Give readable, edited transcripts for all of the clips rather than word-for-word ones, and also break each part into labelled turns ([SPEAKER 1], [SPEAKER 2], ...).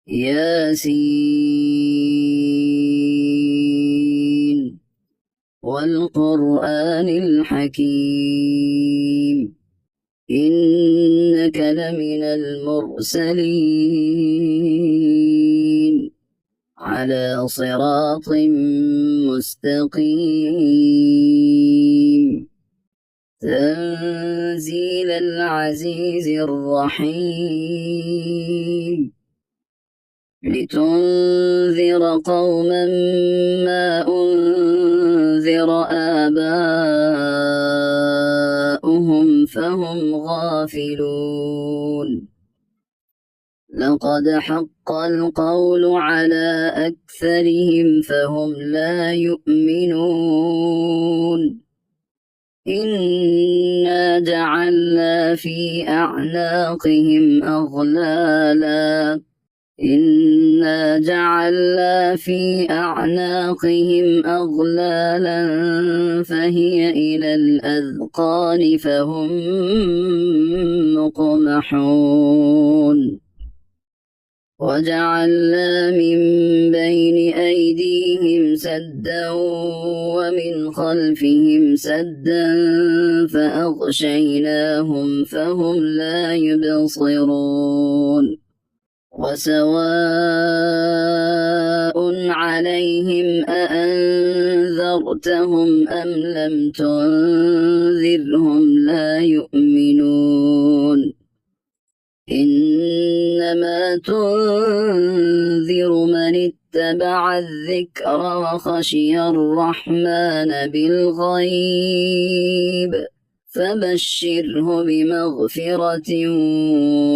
[SPEAKER 1] ياسين والقرآن الحكيم إنك لمن المرسلين على صراط مستقيم تنزيل العزيز الرحيم لتنذر قوما ما أنذر آباؤهم فهم غافلون لقد حق القول على أكثرهم فهم لا يؤمنون إنا جعلنا في أعناقهم أغلالا فهي إلى الأذقان فهم مقمحون وجعلنا من بين أيديهم سدا ومن خلفهم سدا فأغشيناهم فهم لا يبصرون وسواء عليهم أأنذرتهم أم لم تنذرهم لا يؤمنون إنما تنذر من اتبع الذكر وخشي الرحمن بالغيب فبشره بمغفرة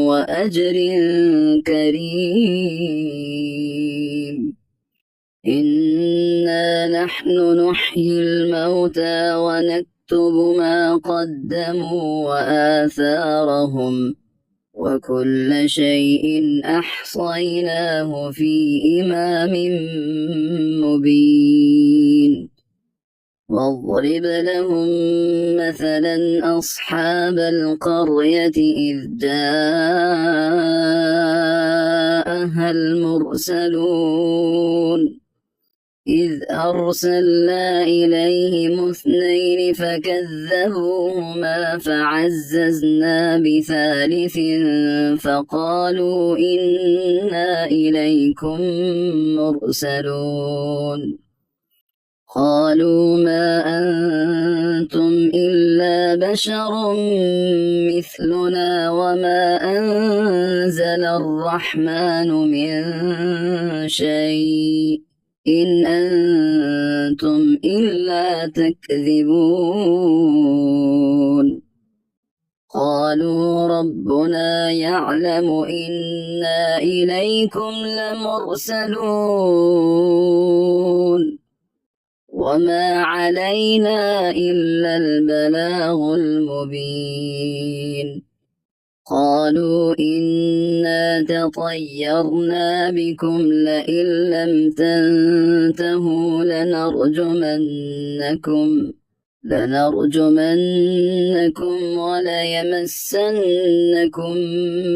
[SPEAKER 1] وأجر كريم إنا نحن نحيي الموتى ونكتب ما قدموا وآثارهم وكل شيء أحصيناه في إمام مبين واضرب لهم مثلا أصحاب القرية إذ جاءها المرسلون إذ أرسلنا إليهم 2 فكذبوهما فعززنا بثالث فقالوا إنا إليكم مرسلون قالوا ما أنتم إلا بشر مثلنا وما أنزل الرحمن من شيء إن أنتم إلا تكذبون قالوا ربنا يعلم إنا إليكم لمرسلون وما علينا إلا البلاغ المبين قالوا إنا تطيرنا بكم لئن لم تنتهوا لنرجمنكم وليمسنكم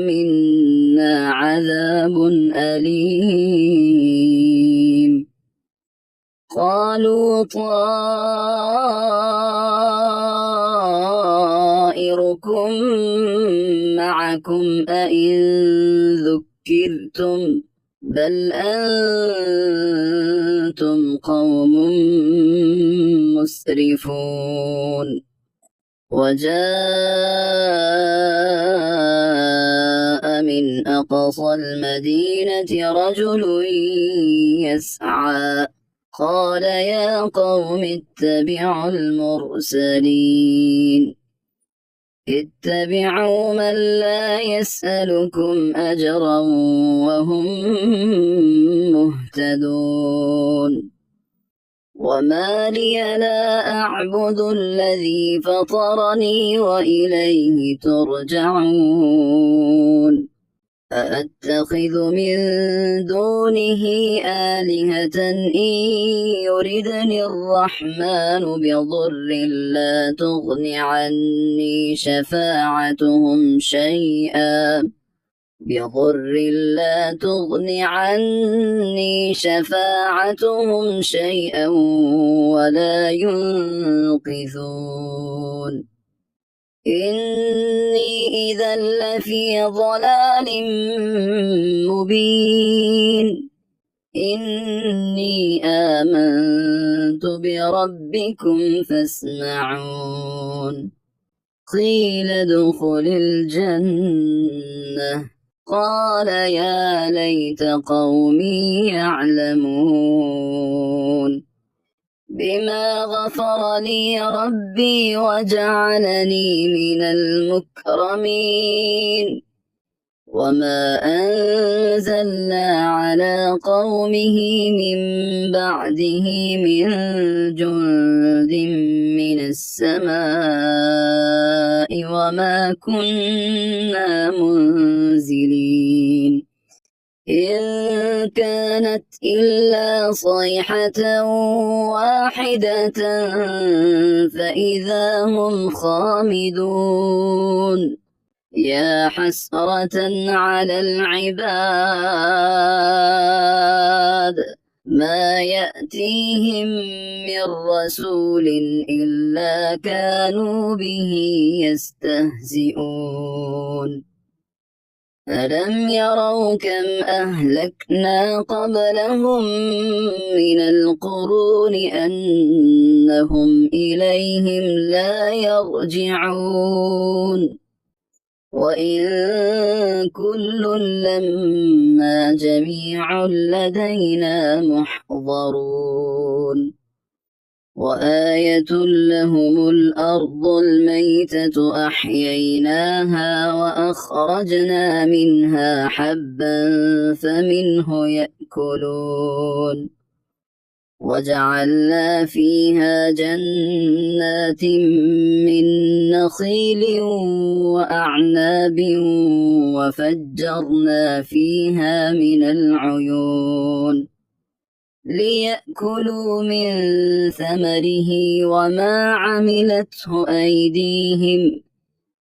[SPEAKER 1] منا عذاب أليم قالوا طائركم معكم أئن ذكرتم بل أنتم قوم مسرفون وجاء من أقصى المدينة رجل يسعى قال يا قوم اتبعوا المرسلين اتبعوا من لا يسألكم أجرا وهم مهتدون وما لي لا أعبد الذي فطرني وإليه ترجعون أأتخذ من دونه آلهة إن يردني الرحمن بضر لا تغن عني شفاعتهم شيئا بضر لا تغن عني شفاعتهم شيئا ولا ينقذون إني إذا لفي ضلال مبين إني آمنت بربكم فاسمعون قيل ادخل الجنة قال يا ليت قومي يعلمون بما غفر لي ربي وجعلني من المكرمين وما أنزلنا على قومه من بعده من جند من السماء وما كنا منزلين إن كانت إلا صيحة واحدة فإذا هم خامدون يا حسرة على العباد ما يأتيهم من رسول إلا كانوا به يستهزئون ألم يروا كم أهلكنا قبلهم من القرون أنهم إليهم لا يرجعون وإن كل لما جميع لدينا محضرون وآية لهم الأرض الميتة أحييناها وأخرجنا منها حبا فمنه يأكلون وجعلنا فيها جنات من نخيل وأعناب وفجرنا فيها من العيون ليأكلوا من ثمره وما عملته أيديهم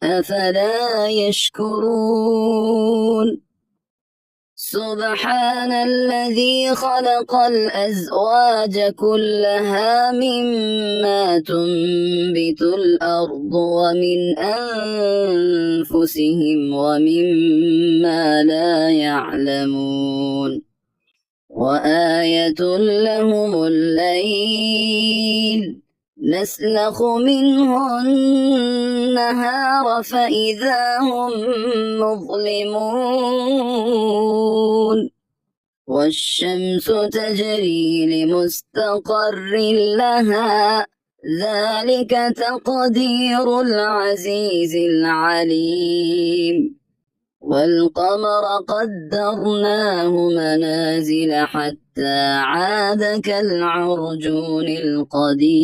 [SPEAKER 1] أفلا يشكرون سبحان الذي خلق الأزواج كلها مما تنبت الأرض ومن أنفسهم ومما لا يعلمون وآية لهم الليل نسلخ منه النهار فإذا هم مظلمون والشمس تجري لمستقر لها ذلك تقدير العزيز العليم والقمر قدرناه منازل حتى عاد كالعرجون القديم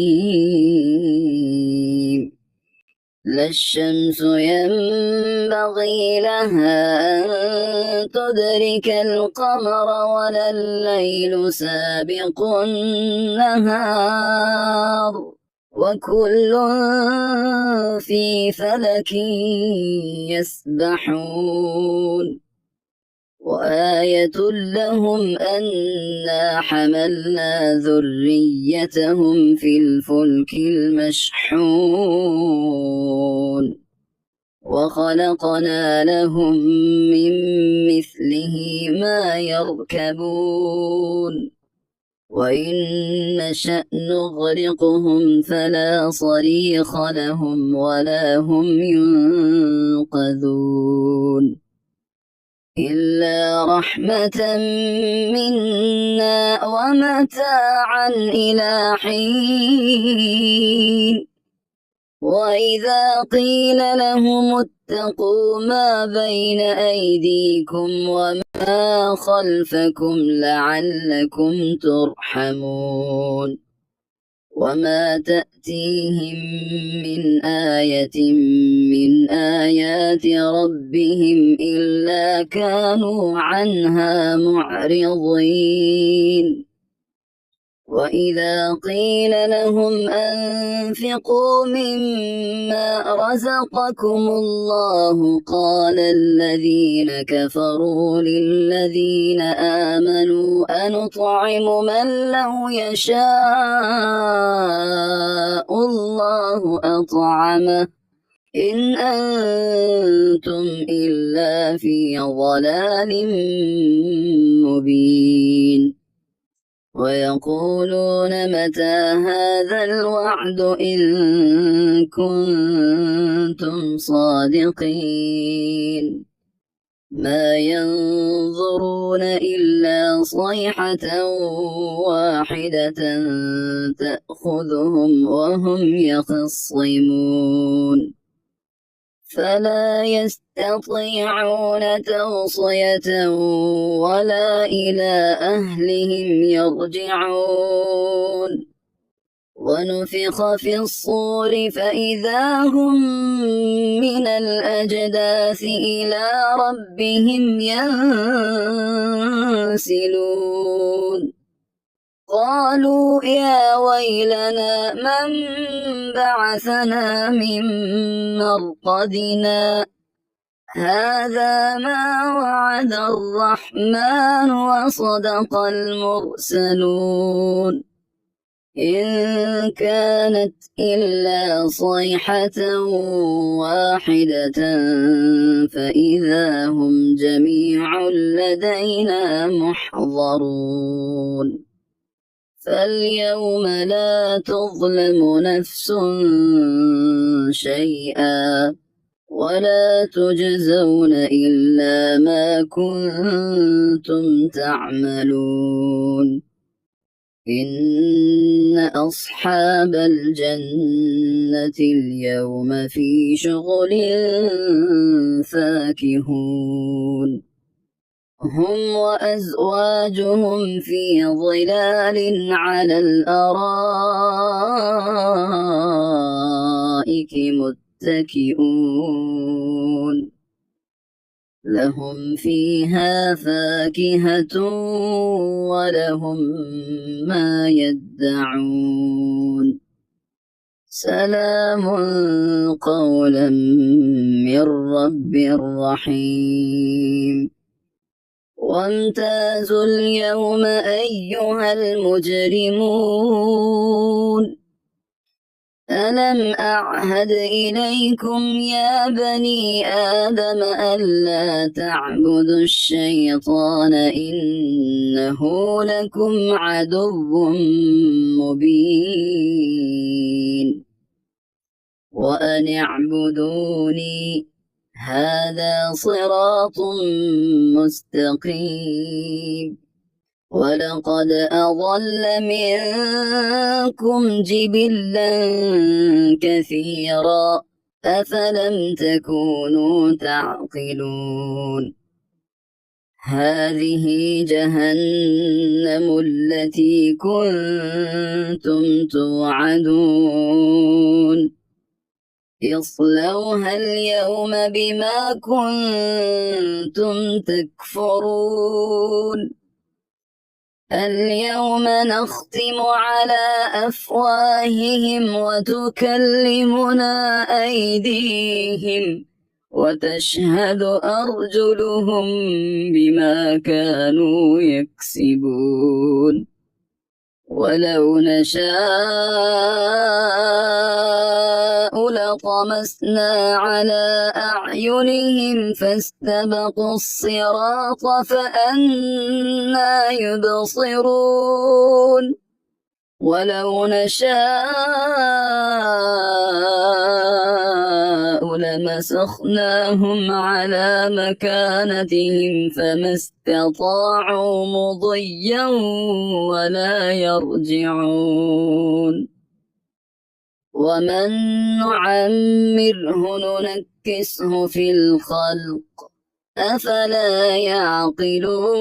[SPEAKER 1] لا الشمس ينبغي لها أن تدرك القمر ولا الليل سابق النهار وكل في فلك يسبحون وآية لهم أنا حملنا ذريتهم في الفلك المشحون وخلقنا لهم من مثله ما يركبون وإن نشأ نغرقهم فلا صريخ لهم ولا هم ينقذون إلا رحمة منا ومتاعا إلى حين وإذا قيل لهم اتقوا ما بين أيديكم وما خلفكم لعلكم ترحمون وما تأتيهم من آية من آيات ربهم إلا كانوا عنها معرضين وإذا قيل لهم أنفقوا مما رزقكم الله قال الذين كفروا للذين آمنوا أنطعم من لو يشاء الله أطعمه إن أنتم إلا في ضلال مبين ويقولون متى هذا الوعد إن كنتم صادقين ما ينظرون إلا صيحة واحدة تأخذهم وهم يخصمون فلا يستطيعون توصية ولا إلى أهلهم يرجعون ونفخ في الصور فإذا هم من الأجداث إلى ربهم ينسلون قالوا يا ويلنا من بعثنا من مرقدنا هذا ما وعد الرحمن وصدق المرسلون إن كانت إلا صيحة واحدة فإذا هم جميع لدينا محضرون فاليوم لا تظلم نفس شيئا ولا تجزون إلا ما كنتم تعملون إن أصحاب الجنة اليوم في شغل فاكهون هم وأزواجهم في ظلال على الأرائك متكئون لهم فيها فاكهة ولهم ما يدعون سلام قولا من رب رحيم وامتازوا اليوم أيها المجرمون ألم أعهد إليكم يا بني آدم ألا تعبدوا الشيطان إنه لكم عدو مبين وأن اعبدوني هذا صراط مستقيم ولقد أضل منكم جبلا كثيرا أفلم تكونوا تعقلون هذه جهنم التي كنتم توعدون اصلوها اليوم بما كنتم تكفرون اليوم نختم على أفواههم وتكلمنا أيديهم وتشهد أرجلهم بما كانوا يكسبون ولو نشاء لطمسنا على أعينهم فاستبقوا الصراط فأنى يبصرون ولو نشاء لمسخناهم على مكانتهم فما استطاعوا مضيا ولا يرجعون ومن نعمره ننكسه في الخلق أفلا يعقلون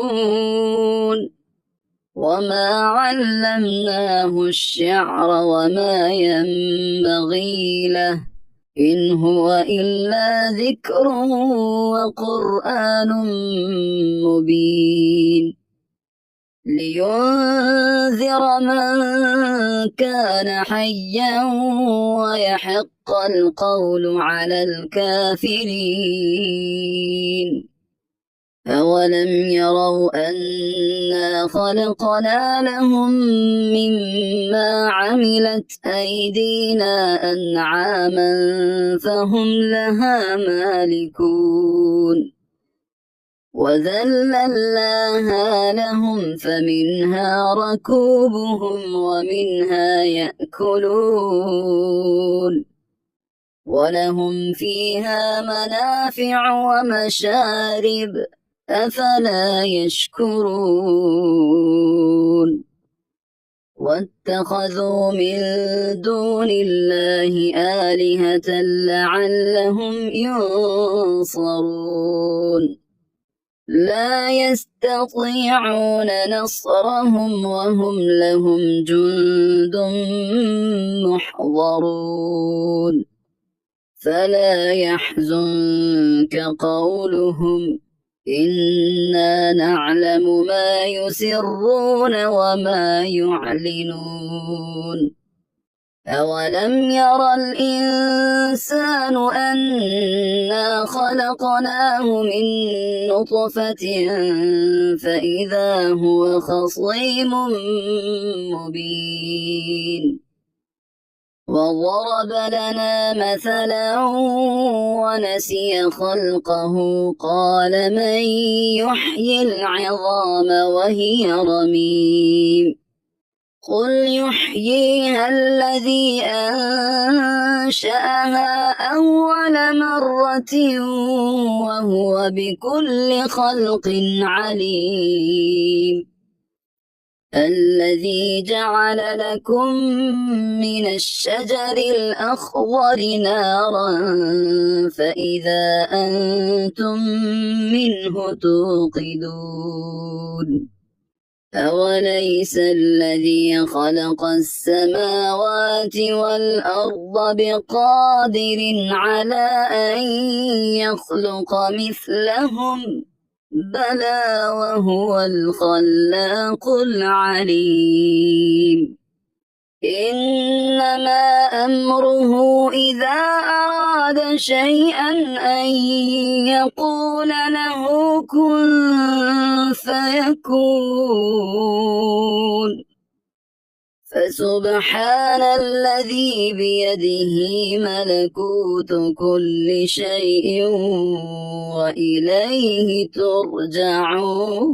[SPEAKER 1] وما علمناه الشعر وما ينبغي له إن هو إلا ذكر وقرآن مبين لينذر من كان حيا ويحق القول على الكافرين. أولم يروا أنا خلقنا لهم مما عملت أيدينا أنعاما فهم لها مالكون وذللناها لهم فمنها ركوبهم ومنها يأكلون ولهم فيها منافع ومشارب أفلا يشكرون واتخذوا من دون الله آلهة لعلهم ينصرون لا يستطيعون نصرهم وهم لهم جند محضرون فلا يحزنك قولهم إنا نعلم ما يسرون وما يعلنون أولم ير الإنسان أنا خلقناه من نطفة فإذا هو خصيم مبين وضرب لنا مثلا ونسي خلقه قال من يحيي العظام وهي رميم قل يحييها الذي أنشأها أول مرة وهو بكل خلق عليم الذي جعل لكم من الشجر الأخضر نارا فإذا أنتم منه توقدون أوليس الذي خلق السماوات والأرض بقادر على أن يخلق مثلهم بلى وهو الخلاق العليم إنما أمره إذا أراد شيئا أن يقول له كن فيكون فسبحان الذي بيده ملكوت كل شيء وإليه ترجعون.